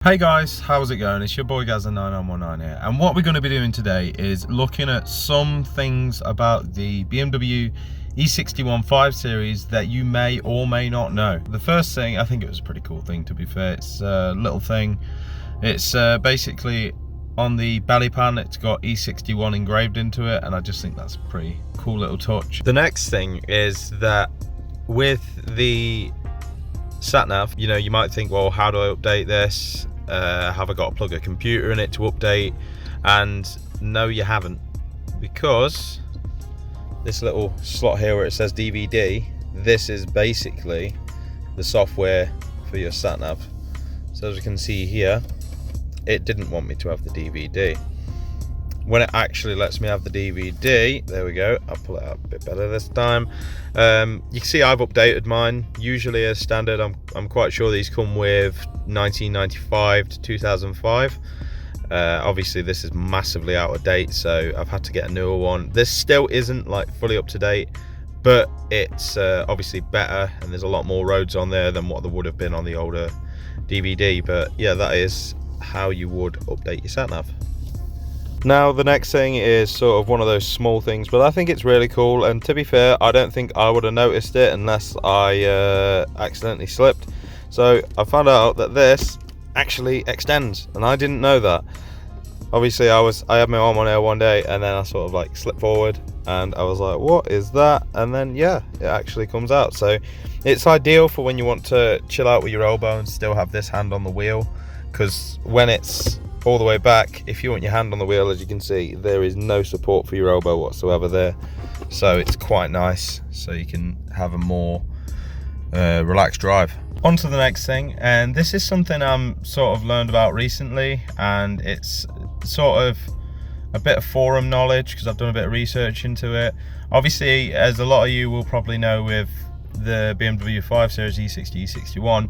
Hey guys, how's it going? It's your boy Gazza9919 here, and what we're going to be doing today is looking at some things about the BMW E61 5 Series that you may or may not know. The first thing, I think it was a pretty cool thing, to be fair. It's a little thing. It's basically on the belly pan, it's got E61 engraved into it, and I just think that's a pretty cool little touch. The next thing is that with the sat-nav, you know, you might think, well, how do I update this? Have I got to plug a computer in it to update? And no, you haven't, because this little slot here where it says DVD, this is basically the software for your sat-nav. So as you can see here, it didn't want me to have the DVD. When it actually lets me have the DVD, there we go, I'll pull it out a bit better this time. You can see I've updated mine. Usually as standard, I'm quite sure these come with 1995 to 2005. Obviously this is massively out of date, so I've had to get a newer one. This still isn't like fully up to date, but it's obviously better, and there's a lot more roads on there than what there would have been on the older DVD. But yeah, that is how you would update your sat-nav. Now the next thing is sort of one of those small things, but I think it's really cool, and to be fair, I don't think I would have noticed it unless I accidentally slipped. So I found out that this actually extends, and I didn't know that. Obviously I had my arm on air one day, and then I sort of like slipped forward, and I was like, what is that? And then yeah, it actually comes out. So it's ideal for when you want to chill out with your elbow and still have this hand on the wheel, because when it's all the way back, if you want your hand on the wheel, as you can see, there is no support for your elbow whatsoever there. So it's quite nice, so you can have a more relaxed drive. On to the next thing, and this is something I'm sort of learned about recently, and it's sort of a bit of forum knowledge because I've done a bit of research into it. Obviously, as a lot of you will probably know, with the BMW 5 Series E60, E61,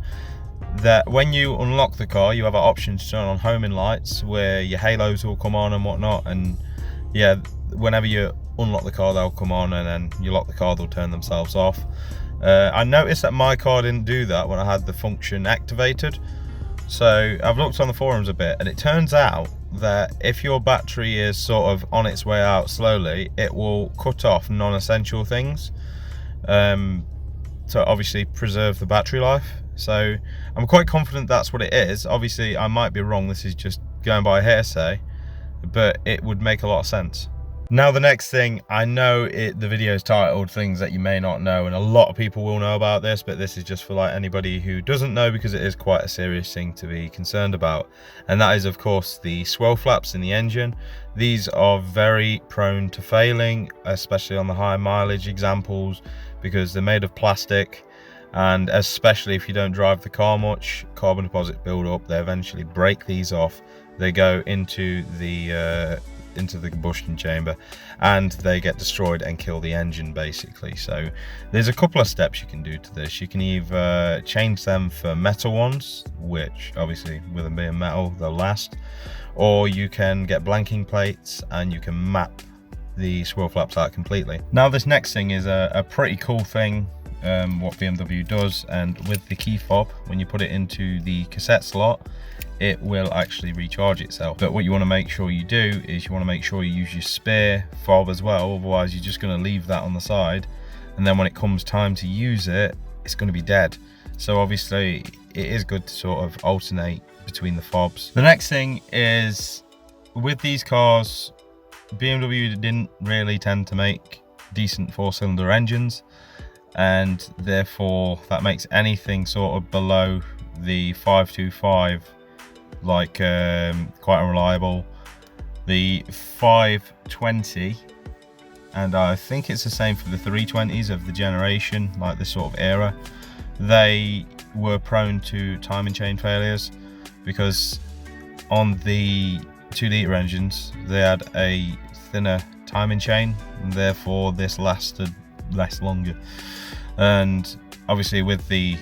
that when you unlock the car, you have an option to turn on homing lights where your halos will come on and whatnot, and yeah, whenever you unlock the car, they'll come on, and then you lock the car, they'll turn themselves off. I noticed that my car didn't do that when I had the function activated, so I've looked on the forums a bit, and it turns out that if your battery is sort of on its way out slowly, it will cut off non-essential things to obviously preserve the battery life. So I'm quite confident that's what it is. Obviously I might be wrong, this is just going by hearsay, but it would make a lot of sense. Now the next thing, I know the video is titled things that you may not know, and a lot of people will know about this, but this is just for like anybody who doesn't know, because it is quite a serious thing to be concerned about. And that is of course the swell flaps in the engine. These are very prone to failing, especially on the high mileage examples, because they're made of plastic. And especially if you don't drive the car much, carbon deposits build up, they eventually break these off, they go into the combustion chamber, and they get destroyed and kill the engine basically. So there's a couple of steps you can do to this. You can either change them for metal ones, which obviously with them being metal they'll last, or you can get blanking plates and you can map the swirl flaps out completely. Now this next thing is a pretty cool thing, what BMW does, and with the key fob, when you put it into the cassette slot, it will actually recharge itself. But what you want to make sure you do is you want to make sure you use your spare fob as well, otherwise you're just going to leave that on the side, and then when it comes time to use it, it's going to be dead. So obviously it is good to sort of alternate between the fobs. The next thing is, with these cars, BMW didn't really tend to make decent 4-cylinder engines, and therefore that makes anything sort of below the 525 like quite unreliable. The 520, and I think it's the same for the 320s of the generation, like this sort of era, they were prone to timing chain failures, because on the 2-litre engines they had a thinner timing chain, and therefore this lasted longer. And obviously with the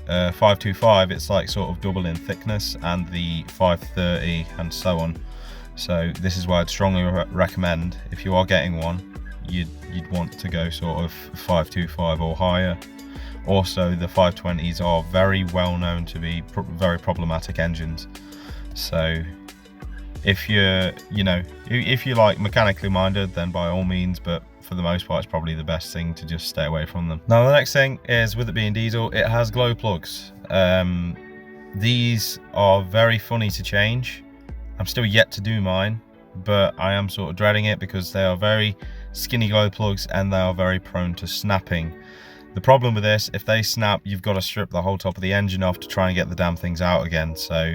525, it's like sort of double in thickness, and the 530 and so on. So this is why I'd strongly recommend, if you are getting one, you'd want to go sort of 525 or higher, Also, the 520s are very well known to be very problematic engines. So if you're, if you like mechanically minded, then by all means, but for the most part, it's probably the best thing to just stay away from them. Now, the next thing is, with it being diesel, it has glow plugs. These are very funny to change. I'm still yet to do mine, but I am sort of dreading it because they are very skinny glow plugs and they are very prone to snapping. The problem with this, if they snap, you've got to strip the whole top of the engine off to try and get the damn things out again. So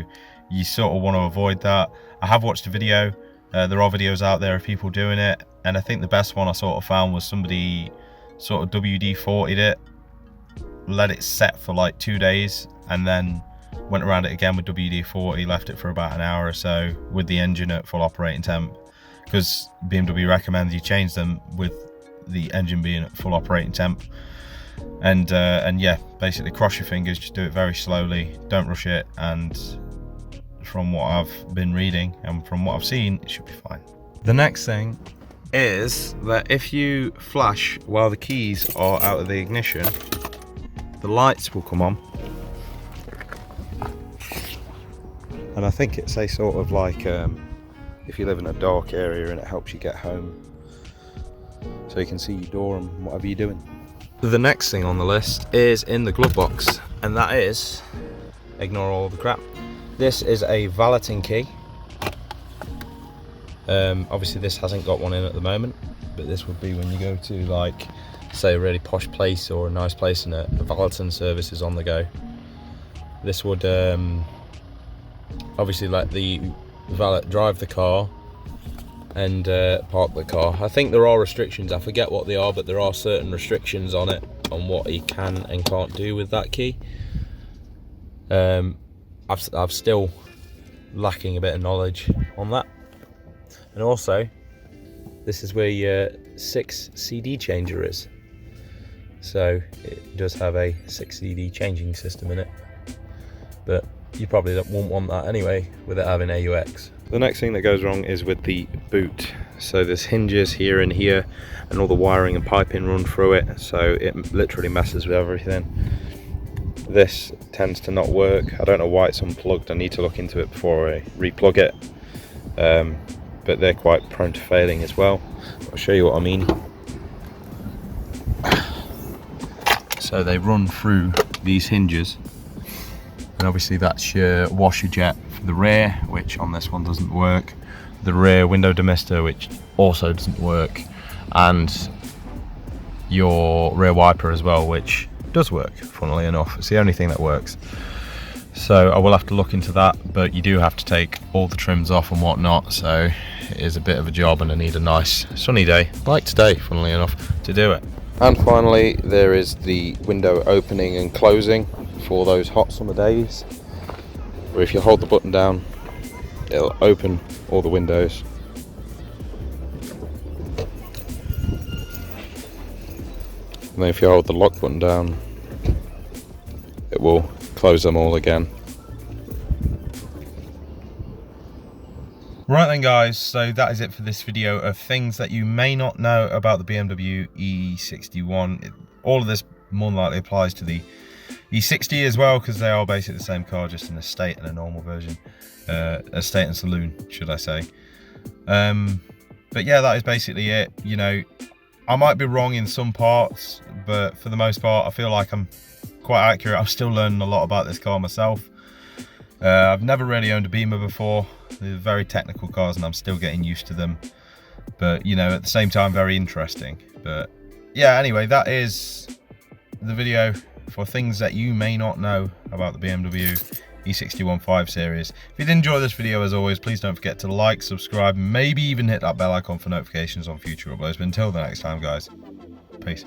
you sort of want to avoid that. I have watched a video. There are videos out there of people doing it, and I think the best one I sort of found was somebody sort of WD-40'd it, let it set for like 2 days, and then went around it again with WD-40, left it for about an hour or so with the engine at full operating temp, because BMW recommends you change them with the engine being at full operating temp. And yeah, basically cross your fingers, just do it very slowly, don't rush it, and from what I've been reading and from what I've seen, it should be fine. The next thing is that if you flash while the keys are out of the ignition, the lights will come on. And I think it's a sort of like if you live in a dark area and it helps you get home, so you can see your door and whatever you're doing. The next thing on the list is in the glove box, and that is, ignore all the crap, this is a Valetin Key. Obviously this hasn't got one in at the moment, but this would be when you go to, like, say a really posh place or a nice place and a Valetin service is on the go. This would obviously let the valet drive the car and park the car. I think there are restrictions, I forget what they are, but there are certain restrictions on it, on what he can and can't do with that key. I'm still lacking a bit of knowledge on that. And also, this is where your 6 CD changer is. So it does have a 6 CD changing system in it, but you probably won't want that anyway with it having AUX. The next thing that goes wrong is with the boot. So there's hinges here and here, and all the wiring and piping run through it, so it literally messes with everything. This tends to not work. I don't know why it's unplugged. I need to look into it before I replug it. But they're quite prone to failing as well. I'll show you what I mean. So they run through these hinges, and obviously that's your washer jet for the rear, which on this one doesn't work, the rear window demister, which also doesn't work, and your rear wiper as well, which does work, funnily enough. It's the only thing that works. So I will have to look into that, but you do have to take all the trims off and whatnot, so it is a bit of a job, and I need a nice sunny day, like today, funnily enough, to do it. And finally, there is the window opening and closing for those hot summer days, where if you hold the button down, it'll open all the windows. And then if you hold the lock button down, it will close them all again. Right then guys, so that is it for this video of things that you may not know about the BMW E61. All of this more than likely applies to the E60 as well, because they are basically the same car, just in a state and a normal version. Estate and saloon, should I say. But yeah, that is basically it. You know, I might be wrong in some parts, but for the most part, I feel like I'm quite accurate. I'm still learning a lot about this car myself. I've never really owned a Beamer before. They're very technical cars and I'm still getting used to them. But, you know, at the same time, very interesting. But yeah, anyway, that is the video for things that you may not know about the BMW E61 5 Series. If you did enjoy this video, as always, please don't forget to like, subscribe, maybe even hit that bell icon for notifications on future uploads. But until the next time, guys, peace.